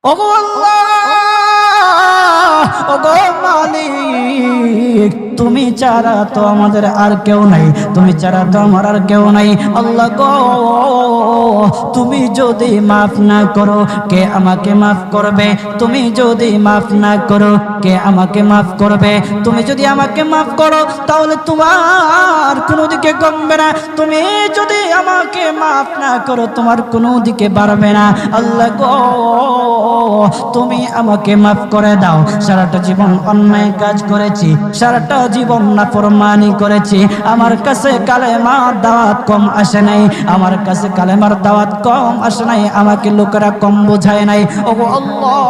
ওগো আল্লাহ, ওগো মালিক, তুমি ছাড়া তো আমাদের আর কেউ নাই, তুমি ছাড়া তো আমার আর কেউ নাই। আল্লাহ গো, তুমি যদি মাফ না করো কে আমাকে মাফ করবে? তুমি যদি মাফ না করো কে আমাকে মাফ করবে? তুমি যদি আমাকে মাফ করো তাহলে তোমার কোনো দিকে কমবে না, তুমি যদি আমাকে মাফ না করো তোমার কোনো দিকে বাড়বে না। আল্লাহ গো, তুমি আমাকে মাফ করে দাও। সারাটা জীবন অন্যায় কাজ করেছি, সারাটা জীবন নাফরমানি করেছি, আমার কাছে কালেমার দাওয়াত কম আসে নাই, আমার কাছে কালেমার দাওয়াত কম আসে নাই, আমাকে লোকেরা কম বোঝায় নাই। ওগো আল্লাহ,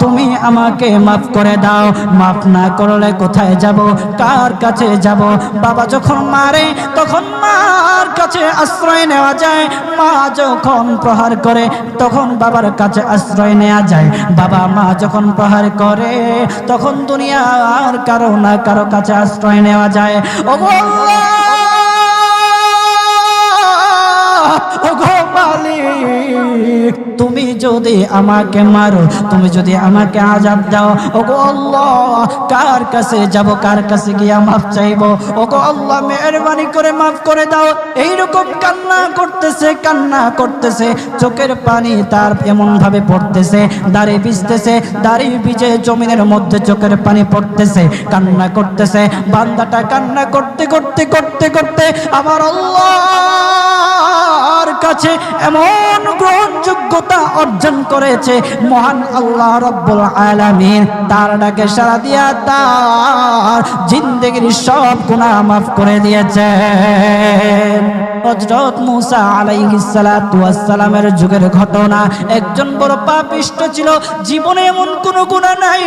তুমি আমাকে মাফ করে দাও। মাফ না করলে কোথায় যাব, কার কাছে যাব? বাবা যখন মারে তখন মার কাছে আশ্রয় নেওয়া যায়, মা যখন প্রহার করে তখন বাবার কাছে আশ্রয় নেওয়া যায়, বাবা মা যখন প্রহার করে তখন দুনিয়ার কারো না কারো কাছে আশ্রয় নেওয়া যায়। ওগো আল্লাহ, ওগো মালিক, তুমি যদি আমাকে মারো, তুমি যদি আমাকে আযাব দাও, ওগো আল্লাহ, কার কাছে যাব, কার কাছে গিয়া মাফ চাইবো? ওগো আল্লাহ, মেহেরবানি করে মাফ করে দাও। এইরকম কান্না করতেছে, কান্না করতেছে, চোখের পানি তার এমন ভাবে পড়তেছে, দাড়ি ভিজতেছে, দাড়ি ভিজে জমিনের মধ্যে চোখের পানি পড়তেছে, কান্না করতেছে। বান্দাটা কান্না করতে করতে করতে করতে আমার আল্লাহর কাছে এমন গ্রহণযোগ্যতা অর্জন করেছে, মহান আল্লাহ রাব্বুল আলামিন তার ডাকে সাড়া দিয়া তার জিন্দেগির সব গুনাহ মাফ করে দিয়েছেন। হযরত মূসা আলাইহিস সালাতু ওয়াস সালামের যুগের ঘটনা। একজন বড় পাপিষ্ট ছিল, জীবনে এমন কোন গুনাহ নাই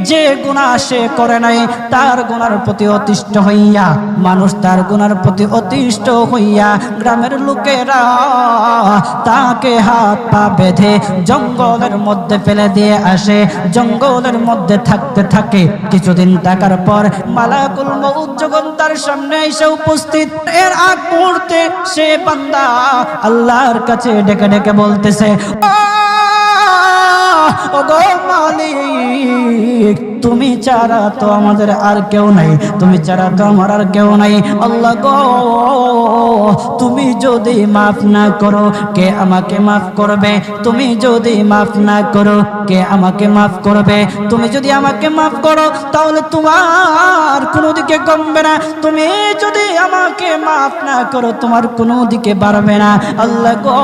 যে গুনাহ সে করে নাই। তার গুনার প্রতি অতিষ্ঠ হইয়া, মানুষ তার গুনার প্রতি অতিষ্ঠ হইয়া গ্রামের লোকেরা তাকে হাত পা বেঁধে জঙ্গলের মধ্যে ফেলে দিয়ে আসে। জঙ্গলের মধ্যে থাকতে থাকে, কিছুদিন থাকার পর মালাকুল মউত যখন তার সামনে এসে উপস্থিত, এর আগ মুহূর্তে সে বান্দা আল্লাহর কাছে ডেকে ডেকে বলতেছে, ওগো মালিক, তুমি ছাড়া তো আমাদের আর কেউ নাই, তুমি ছাড়া তো আমার আর কেউ নাই। আল্লাহ গো, তুমি যদি মাফ না করো কে আমাকে মাফ করবে? তুমি যদি মাফ না করো কে আমাকে মাফ করবে? তুমি যদি আমাকে মাফ করো তাহলে তোমার কোনো দিকে কমবে না, তুমি যদি আমাকে মাফ না করো তোমার কোনো দিকে বাড়বে না। আল্লাহ গো,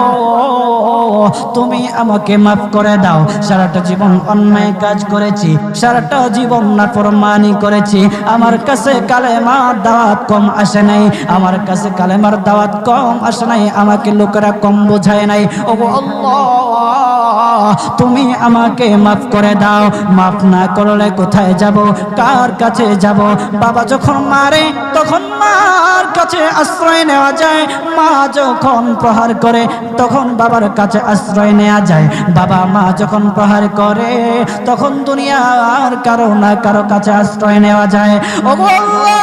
তুমি আমাকে মাফ করে দাও। সারাটা জীবন অন্যায় কাজ করেছি, সারাটা জীবন নাফরমানি করেছি, আমার কাছে কালেমার দাওয়াত কম আসে নাই, আমার কাছে কালেমার দাওয়াত কম আসে নাই, আমাকে লোকেরা কম বোঝায় নাই। ওগো আল্লাহ, তুমি আমাকে মাফ করে দাও। মাফ না করলে কোথায় যাব, কার কাছে যাব? বাবা যখন মারে তখন মার কাছে আশ্রয় নেওয়া যায়, মা যখন প্রহার করে তখন বাবার কাছে আশ্রয় নেওয়া যায়, বাবা মা যখন প্রহার করে তখন দুনিয়ার কারো না কারো কাছে আশ্রয় নেওয়া যায়। ওগো আল্লাহ,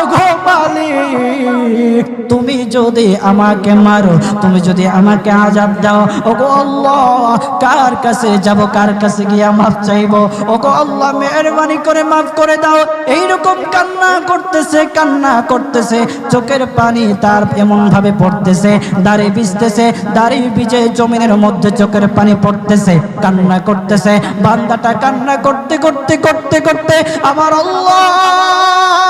ওগো মালিক, তুমি যদি আমাকে মারো, তুমি যদি আমাকে আযাব দাও, ওগো আল্লাহ, কার কাছে যাব, কার কাছে গিয়া মাফ চাইবো? ওগো আল্লাহ, মেহেরবানি করে মাফ করে দাও। এইরকম কান্না করতেছে, কান্না করতেছে, চোখের পানি তার এমন ভাবে পড়তেছে, দাড়ি ভিজতেছে, দাড়ি ভিজে জমিনের মধ্যে চোখের পানি পড়তেছে, কান্না করতেছে। বান্দাটা কান্না করতে করতে করতে করতে আমার আল্লাহর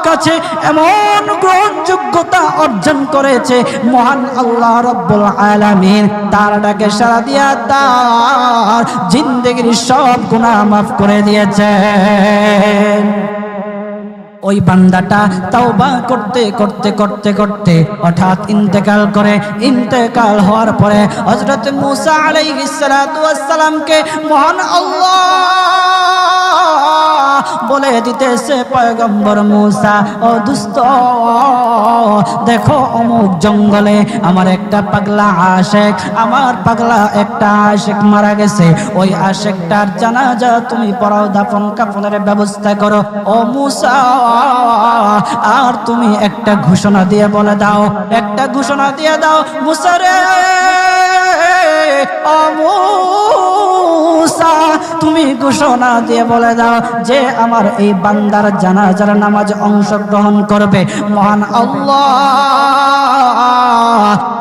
কাছে এমন গ্রহণযোগ্যতা অর্জন করেছে, মহান আল্লাহ রাব্বুল আলামিন তার ডাকে সাড়া দিয়া তার জিন্দেগির সব গুনাহ মাফ করে দিয়েছেন। ওই বান্দাটা তাওবা করতে করতে করতে করতে হঠাৎ ইন্তেকাল করে। ইন্তেকাল হওয়ার পরে হযরত মূসা আলাইহিস সালাতু ওয়াস সালামকে মহান আল্লাহ বলে দিতেছে পয়গম্বর মূসা, ও দুস্থ, দেখো অমুক জঙ্গলে আমার একটা পাগলা আশেক, আমার পাগলা একটা আশেক মারা গেছে, ওই আশেকটার জানাজা তুমি পড়াও, দাফন কাফনের ব্যবস্থা করো। ও মূসা, আর তুমি একটা ঘোষণা দিয়ে বলে দাও, একটা ঘোষণা দিয়ে দাও মূসা রে, ও মূসা, তুমি ঘোষণা দিয়ে বলে দাও যে আমার এই বান্দার জানাজার নামাজে অংশগ্রহণ করবে, মহান আল্লাহ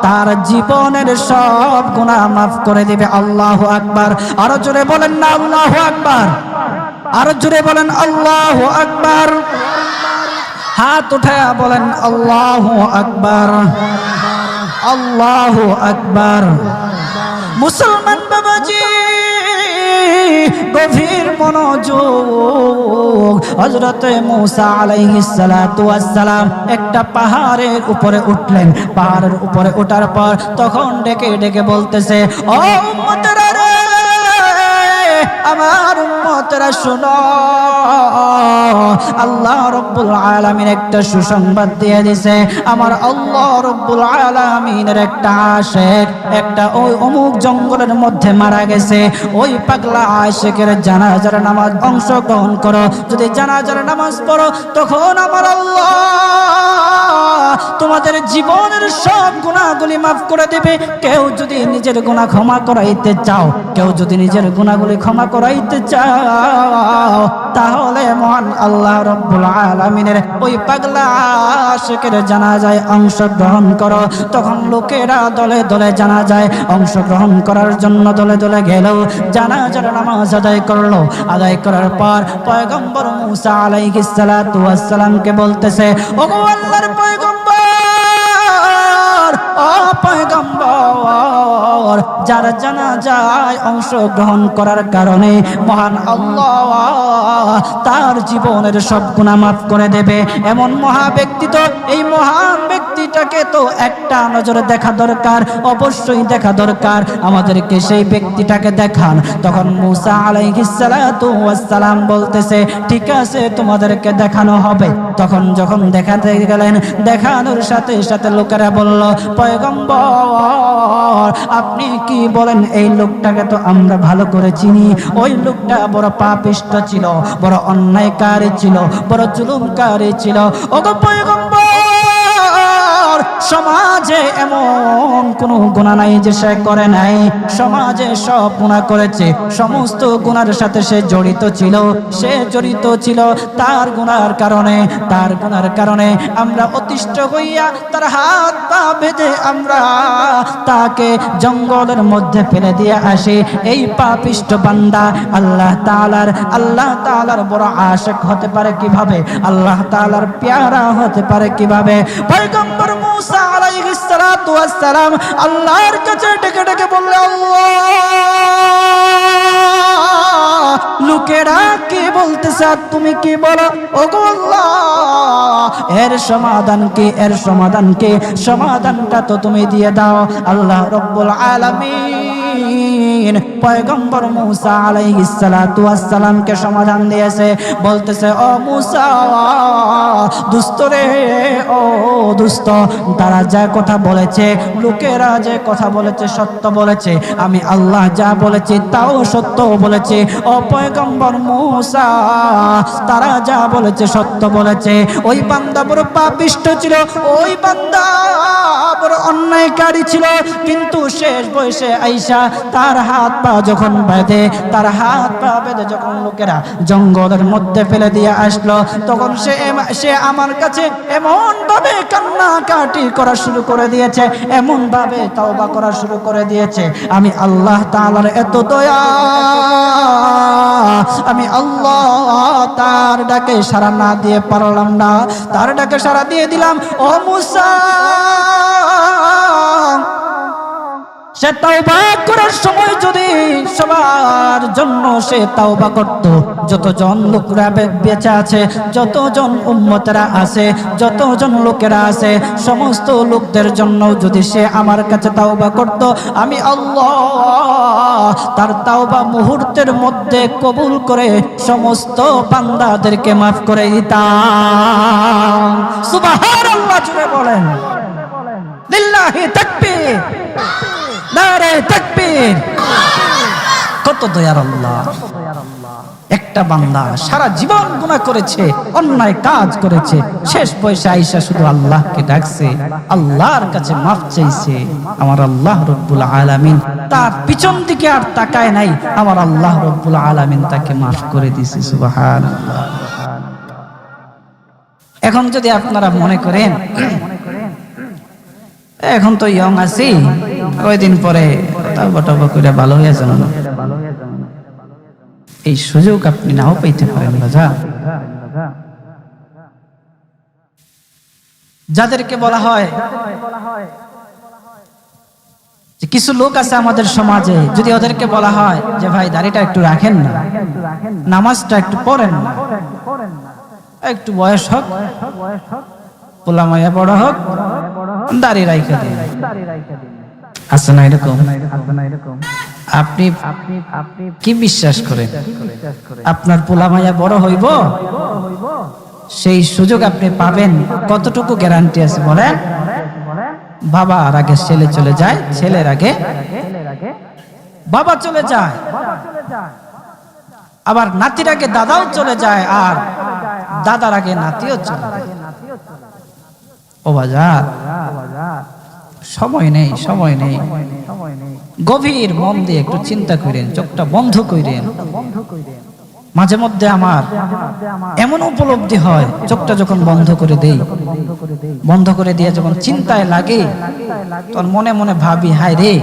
তার জীবনের সব গুনাহ মাফ করে দিবে। আল্লাহু আকবার। আরো জোরে বলেন না আল্লাহু আকবার, আরো জোরে বলেন আল্লাহু আকবার। হাত উঠায়া বলেন আল্লাহু আকবার, আল্লাহু আকবার। মুসলমান বাবাজি, গভীর মনোযোগ। হযরতে মূসা আলাইহিস সালাতু ওয়াস সালাম একটা পাহাড়ের উপরে উঠলেন। পাহাড়ের উপরে ওঠার পর তখন ডেকে ডেকে বলতেছে, ও উম্মতেরা রে, আমার উম্মতেরা শোনো, আল্লাহ রব্বুল আলামিন একটা সুসংবাদ দিয়ে দিয়েছে। আমার আল্লাহ রব্বুল আলামিনের একটা আশেক, একটা ওই অমুক জঙ্গলের মধ্যে মারা গেছে, ওই পাগলা আশেকের জানাজার নামাজ অংশগ্রহণ করো। যদি জানাজার নামাজ পড়ো, তখন আমার আল্লাহ তোমাদের জীবনের সব গুনাহগুলি মাফ করে দেবে। কেউ যদি নিজের গুনাহ ক্ষমা করাইতে চাও, কেউ যদি নিজের গুনাহগুলি ক্ষমা করাইতে চাও, তাহলে মহান আল্লাহ রব্বুল আলামিনের ওই পাগলা আশিকের জানাজায় অংশগ্রহণ করো। তখন লোকেরা দলে দলে জানাজায় অংশগ্রহণ করার জন্য দলে দলে গেল, জানাজার নামাজ আদায় করলো। আদায় করার পর পয়গম্বর মূসা আলাইহিস সালাতু ওয়াস সালামকে বলতেছে, ওগো আল্লাহর পয়গম্বর, ও পয়গম্বর, যার জানাজায় অংশগ্রহণ করার কারণে মহান আল্লাহ তার জীবনের সব গুনাহ মাফ করে দেবে, এমন মহা ব্যক্তি তো, এই মহান ব্যক্তিটাকে তো একটা নজরে দেখা দরকার, অবশ্যই দেখা দরকার, আমাদেরকে সেই ব্যক্তিটাকে দেখান। তখন মূসা আলাইহিস সালাতু ওয়াস সালাম বলতেছে, ঠিক আছে, তোমাদেরকে দেখানো হবে। তখন যখন দেখাতে গেলেন, দেখানোর সাথে সাথে লোকেরা বলল, পয়গম্বর, আপনি কি বলেন, এই লোকটাকে তো আমরা ভালো করে চিনি, ওই লোকটা বড় পাপিষ্ঠ ছিল, বড় অন্যায়কারী ছিল, বড় জুলুমকারী ছিল। ওগো পয়গম্বর, সমাজে এমন কোন গুনাহ নাই যে সে করে নাই, সমাজে সব গুনাহ করেছে, সমস্ত গুনার সাথে সে জড়িত ছিল, সে জড়িত ছিল। তার গুনার কারণে, তার গুনার কারণে আমরা অতিষ্ঠ হইয়া তার হাত পা বেঁধে আমরা তাকে জঙ্গলের মধ্যে ফেলে দিয়ে আসি। এই পাপিষ্ঠ বান্দা আল্লাহ তাআলার বড় আশিক হতে পারে কিভাবে? আল্লাহ তাআলার প্যারা হতে পারে কিভাবে? পয়গম্বর মূসা আলাইহিস সালাতু ওয়াস সালাম আল্লাহর কাছে ডেকে ডেকে বললে, আল্লাহ, লোকেরা কি বলতেছে আর তুমি কি বলো? ওগো আল্লাহ, এর সমাধান কি? এর সমাধান কি? সমাধানটা তো তুমি দিয়ে দাও। আল্লাহ রব্বুল আলামিন পয়গম্বর মূসা আলাইহিস সালাতু ওয়াস সালামকে সমাধান দিয়েছে। বলতেছে, ও মূসা, দুষ্ট রে, ও দুষ্ট, তারা যা কথা বলেছে, লোকেরা যে কথা বলেছে সত্য বলেছে, আমি আল্লাহ যা বলেছি তাও সত্য বলেছে। ও পয়গম্বর মূসা, তারা যা বলেছে সত্য বলেছে। ওই বান্দা বড় পাপিষ্ঠ ছিল, ওই বান্দা বড় অন্যায়কারী ছিল, কিন্তু শেষ বয়সে আইসা তার হাত পা যখন বেঁধে, তার হাত পা বেঁধে যখন লোকেরা জঙ্গলের মধ্যে ফেলে দিয়ে আসলো, তখন সে আমার কাছে এমন ভাবে কান্নাকাটি করা শুরু করে দিয়েছে, এমন ভাবে তওবা করা শুরু করে দিয়েছে। আমি আল্লাহ তাআলার এত দয়া, আমি আল্লাহ তার ডাকে সাড়া না দিয়ে পারলাম না, তার ডাকে সাড়া দিয়ে দিলাম। ও মূসা, সে তাওবা করার সময় যদি সবার জন্য সে তাওবা করত, যতজন লোকরা বেঁচে আছে, যতজন উম্মতেরা আছে, যতজন লোকেরা আছে, সমস্ত লোকদের জন্য যদি সে আমার কাছে তাওবা করত, আমি আল্লাহ তার তাওবা মুহূর্তের মধ্যে কবুল করে সমস্ত বান্দাদেরকে মাফ করে দিতাম। সুবহানাল্লাহ, জুড়ে বলেন লিল্লাহি তাকবীর, নারে তাকবীর। কত দয়ার আল্লাহ! একটা বান্দা সারা জীবন গুনাহ করেছে, অন্যায় কাজ করেছে, শেষ বয়সে আইসা শুধু আল্লাহকে ডাকছে, আল্লাহর কাছে মাফ চাইছে। আমার আল্লাহ রব্বুল আলামিন তার পিছন দিকে আর তাকায় নাই, আমার আল্লাহ রব্বুল আলামিন তাকে মাফ করে দিয়েছে। সুবহানাল্লাহ। এখন যদি আপনারা মনে করেন এখন তো ইয়ং আছি, কয়দিন পরে তাওবা টাওবা করে ভালো হয়ে যাবে না, এই সুযোগ আপনি নাও পাইতে পারেন। রাজা যাদেরকে বলা হয় যে কিছু লোক আছে আমাদের সমাজে, যদি ওদেরকে বলা হয় যে ভাই দাড়িটা একটু রাখেন না, নামাজটা একটু পড়েন না, একটু বয়স হোক, পোলা মাইয়া বড় হোক, দাড়ি রাইখা দিন, আছে না এরকম? আপনি কি বিশ্বাস করেন আপনার পোলা মাইয়া বড় হইব? সেই সুযোগ আপনি পাবেন, কতটুকু গ্যারান্টি আছে বলেন? বাবার আগে ছেলে চলে যায়, ছেলের আগে বাবা চলে যায়, আবার নাতির আগে দাদাও চলে যায়, আর দাদার আগে নাতিও চলে যায়। ও বাজার, সময় নেই, সময় নেই। গভীর মন দিয়ে একটু চিন্তা করেন, চোখটা বন্ধ করেন। মাঝে মধ্যে আমার এমন উপলব্ধি হয়, চোখটা যখন বন্ধ করে দেই, বন্ধ করে দিয়ে যখন চিন্তায় লাগে, তখন মনে মনে ভাবি, হায় রে,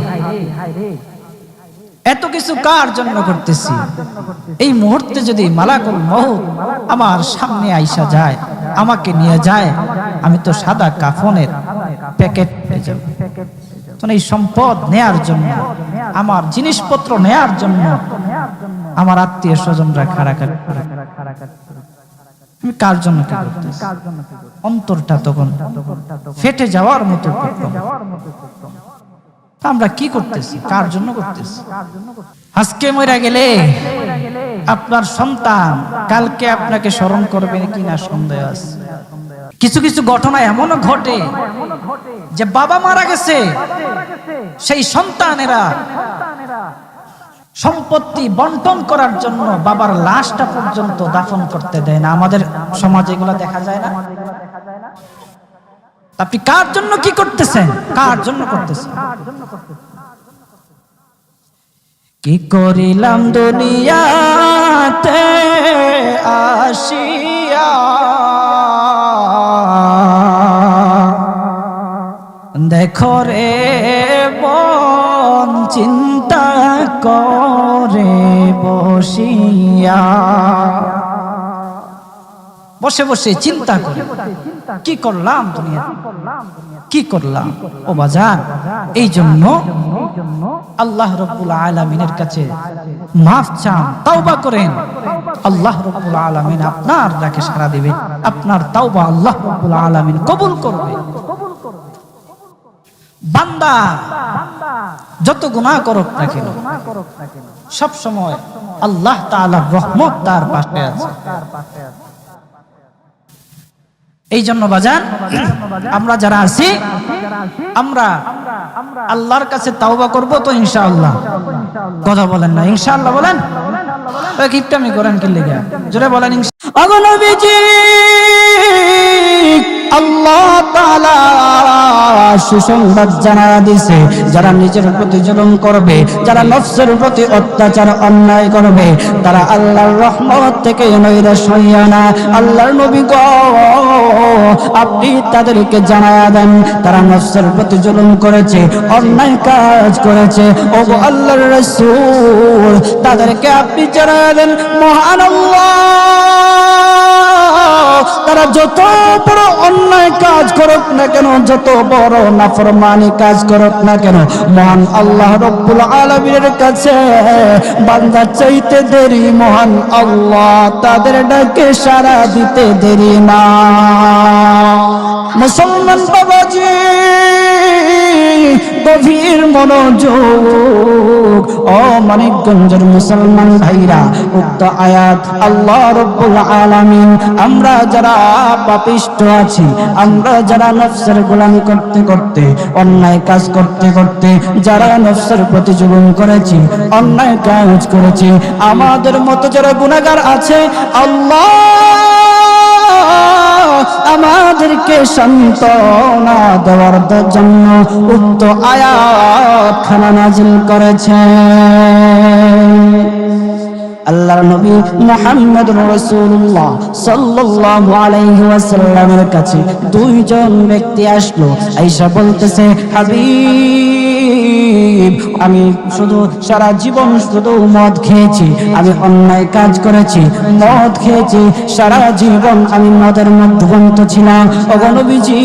এত কিছু কার জন্য করতেছি? এই মুহূর্তে যদি মালাকুল মউত আমার সামনে আইসা যায়, আমাকে নিয়ে যায়, আমি তো সাদা কাফনের প্যাকেট পেয়ে যাব। এই সম্পদ নেয়ার জন্য, আমার জিনিসপত্র নেয়ার জন্য আমার আত্মীয় স্বজনরা খাড়াখাড়ি করে, আমি কার জন্য কি করতেছি? অন্তরটা তখন ফেটে যাওয়ার মতো। আমরা কি করতেছি? কার জন্য করতেছি? আজকে মরে গেলে আপনার সন্তান কালকে আপনাকে স্মরণ করবে কিনা সন্দেহ আছে। কিছু কিছু ঘটনা এমনও ঘটে যে বাবা মারা গেছে, সেই সন্তানেরা সম্পত্তি বন্টন করার জন্য বাবার লাশটা পর্যন্ত দাফন করতে দেয় না। আমাদের সমাজে এগুলো দেখা যায় না? আপনি কার জন্য কি করতেছেন? কার জন্য করতেছেন? কি করিলাম দুনিয়াতে আসিয়া, দেখো রে মন চিন্তা করে বসিয়া, বসে বসে চিন্তা করে কি করলাম দুনিয়াতে, কি করলাম। ও বাজার, এই জন্য আল্লাহ রাব্বুল আলামিনের কাছে মাফ চান, তাওবা করেন। আল্লাহ রাব্বুল আলামিন আপনার ডাকে সাড়া দিবে, আপনার তাওবা আল্লাহ রাব্বুল আলামিন কবুল করবে। বান্দা যত গুনাহ করুক না কেন, সব সময় আল্লাহ তাআলার রহমত তার পাশে আছে। এই জন্য বাজান, আমরা যারা আছি, আমরা আল্লাহর কাছে তাওবা করব তো ইনশাআল্লাহ। কথা বলেন না ইনশাআল্লাহ? বলেন, কিপটামি করেন কি লেগে? জোরে বলেন ইনশাআল্লাহ। নবীজি আল্লাহ তাআলা সুসংবাদ জানায়া দিয়েছে, যারা নিজের প্রতি জুলুম করবে, যারা নফসের প্রতি অত্যাচার অন্যায় করবে, তারা আল্লাহর রহমত থেকে নৈরাশ হইয়া না। আল্লাহর নবী গো, আপনি তাদেরকে জানায়া দেন, তারা নফসের প্রতি জুলুম করেছে, অন্যায় কাজ করেছে। ও গো আল্লাহর রাসূল, তাদেরকে আপনি জানায়া দেন, মহান আল্লাহ তারা যত বড় অন্যায় কাজ করুক না কেন, যত বড় নাফরমানি কাজ করুক না কেন, মহান আল্লাহ রব্বুল আলামিনের কাছে বান্দা চাইতে দেরি মহান আল্লাহ তাদের ডাকে সাড়া দিতে দেরি না। মুসলমান বাবাজি গভীর মনোযোগ, ও মানিকগঞ্জের মুসলমান ভাইরা, উক্ত আয়াত আল্লাহ রব্বুল আলামিন আমরা যারা পাপিষ্ঠ আছি, আমরা যারা নফসের গোলামি করতে করতে, অন্যায় কাজ করতে করতে যারা নফসের প্রতি জুলুম করেছি, অন্যায় কাজ করেছি, আমাদের মতো যারা গুনাহগার আছে, আল্লাহ আমাদেরকে সান্ত্বনা দেওয়ার জন্য উক্ত আয়াত খানা নাযিল করেছেন। আল্লাহর নবী মুহাম্মদুর রাসূলুল্লাহ সাল্লাল্লাহু আলাইহি ওয়াসাল্লামের কাছে দুইজন ব্যক্তি আসলো, আয়েশা বলতেছে, হাবিব, আমি শুধু সারা জীবন শুধু মদ খেয়েছি, আমি অন্যায় কাজ করেছি, মদ খেয়েছি, সারা জীবন আমি মদের মধ্যবন্ত ছিলাম, ওগো নবীজি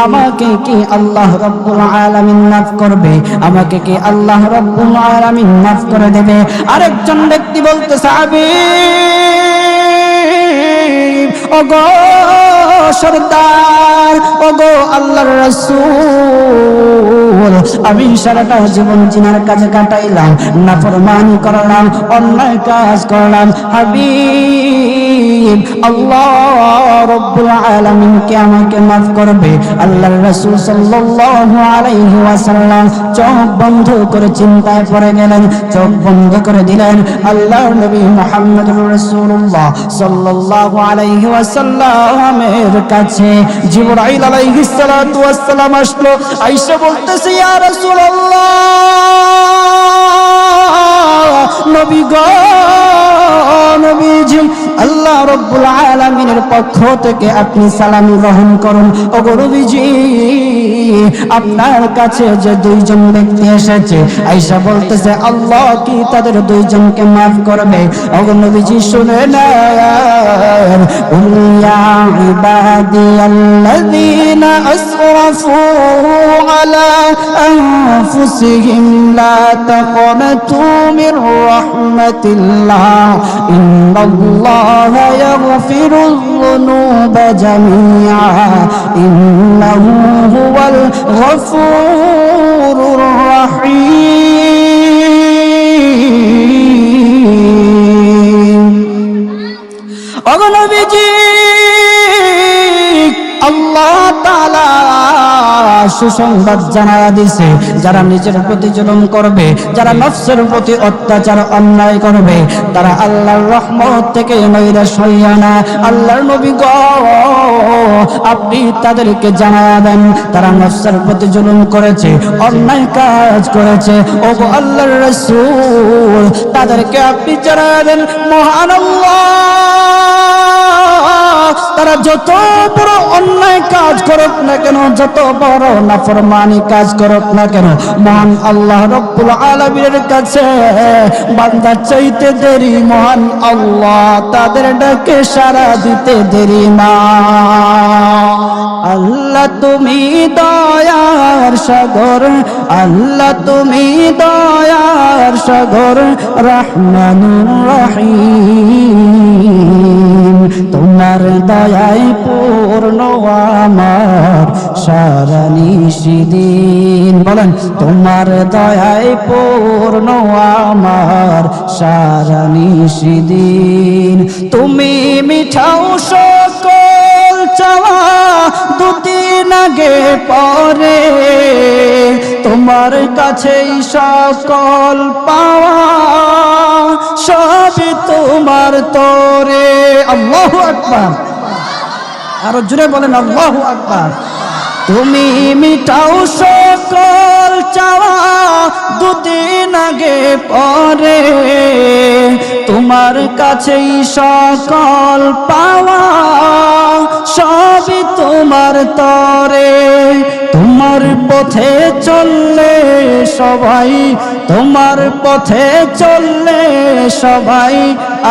আমাকে কি আল্লাহ রাব্বুল আলামিন মাফ করবে? আমাকে কি আল্লাহ রাব্বুল আলামিন মাফ করে দেবে? আরেকজন ব্যক্তি বলতেছে, হাবিব, ওগো সরদার, ওগো আল্লাহর রাসূল, আমি সারাটা জীবন জিনার কাজে কাটাইলাম, নাফরমানি করলাম, অন্যায় কাজ করলাম, হাবিব আল্লাহ রব্বুল আলামিন কে আমাকে মাফ করবে? আল্লাহর রাসূল সাল্লাল্লাহু আলাইহি ওয়াসাল্লাম চোখ বন্ধ করে চিন্তায় পড়ে গেলেন, চোখ বন্ধ করে দিলেন। আল্লাহর নবী মুহাম্মদুর রাসূলুল্লাহ সাল্লাল্লাহু আলাইহি ওয়াসাল্লামের কাছে জিবরাইল আলাইহিস সালাতু ওয়াস সালাম আসলো। আয়েশা বলতেছে, ইয়া রাসূলুল্লাহ, নবী গো, নবীজি, আল্লাহ রাব্বুল আলামিনের পক্ষ থেকে আপনি সালাম গ্রহণ করুন। ওগো নবীজি, আপনার কাছে যে দুইজন ব্যক্তি এসেছে, আয়েশা বলতেছে, আল্লাহ কি তাদের দুইজনকে মাফ করবে? ওগো নবীজি শুনে নেন, ইয়া ইবাদিয়াল্লাযীনা আসরাফু আলা আনফুসিহিম লা তাকনাতু মির রাহমাতিল্লাহ ইন্নাল্লাহা ইয়াগফিরুয যুনুবা জামিআ ইন্নাহু হুয়াল গফুরুর রাহিম। ওগো নবীজি, আল্লাহ তাআলা সুসংবাদ জানায়া দিছে, যারা নিজের প্রতি জুলুম করবে, যারা নফসের প্রতি অত্যাচার অন্যায় করবে, তারা আল্লাহর রহমত থেকে নৈরাশ হইয়া না। আল্লাহর নবী গো, আপনি তাদেরকে জানায়া দেন, তারা নফসের প্রতি জুলুম করেছে, অন্যায় কাজ করেছে, ওগো আল্লাহর রাসূল তাদেরকে আপনি জানায়া দেন, মহান আল্লাহ তারা যত বড় অন্যায় কাজ করুক না কেন, যত বড় নাফরমানি কাজ করুক না কেন, মহান আল্লাহ রব্বুল আলামিনের কাছে বান্দা চাইতে দেরি মহান আল্লাহ তাদের ডাকে সাড়া দিতে দেরি না। আল্লাহ তুমি দয়ার সাগর, আল্লাহ তুমি দয়ার সাগর, রহমানুর রহিম, তোমার দয়ায় পূর্ণ আমার সারা নিশিদিন। বলেন, তোমার দয়ায় পূর্ণ আমার সারা নিশিদিন। তুমি মিঠাও সকল চাওয়া দুদিন আগে পরে, তোমার কাছেই সকল পাওয়া সবই তোমার তরে। আল্লাহু আকবার, আরো জোরে বলেন আল্লাহু আকবার। তুমি মিটাও সকল চাওয়া দুদিন আগে পরে, তোমার কাছেই সকল পাওয়া সবই তো তোমার তরে, তোমার পথে চললে সবাই, তোমার পথে চললে সবাই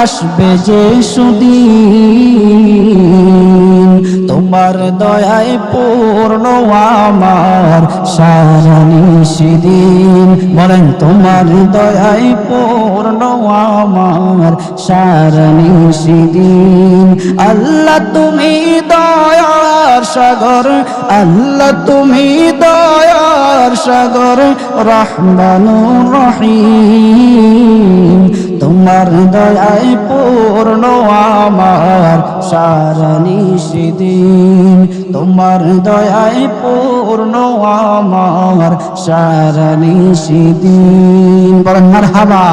আসবে যে সুদিন। তোমার দয়ায় পূর্ণ আমার সারা নিশিদিন, বলেন তোমার দয়ায় পূর্ণ আমার সারা নিশিদিন। আল্লাহ তুমি দয়ার সাগর, আল্লাহ তুমি দয়ার সাগর, রহমানুর রহিম। তোমার দয়ায় পূর্ণ আমার সারা নিশিদিন, তোমার দয়ায় পূর্ণ আমার সারা নিশিদিন। বলেন মারহাবা।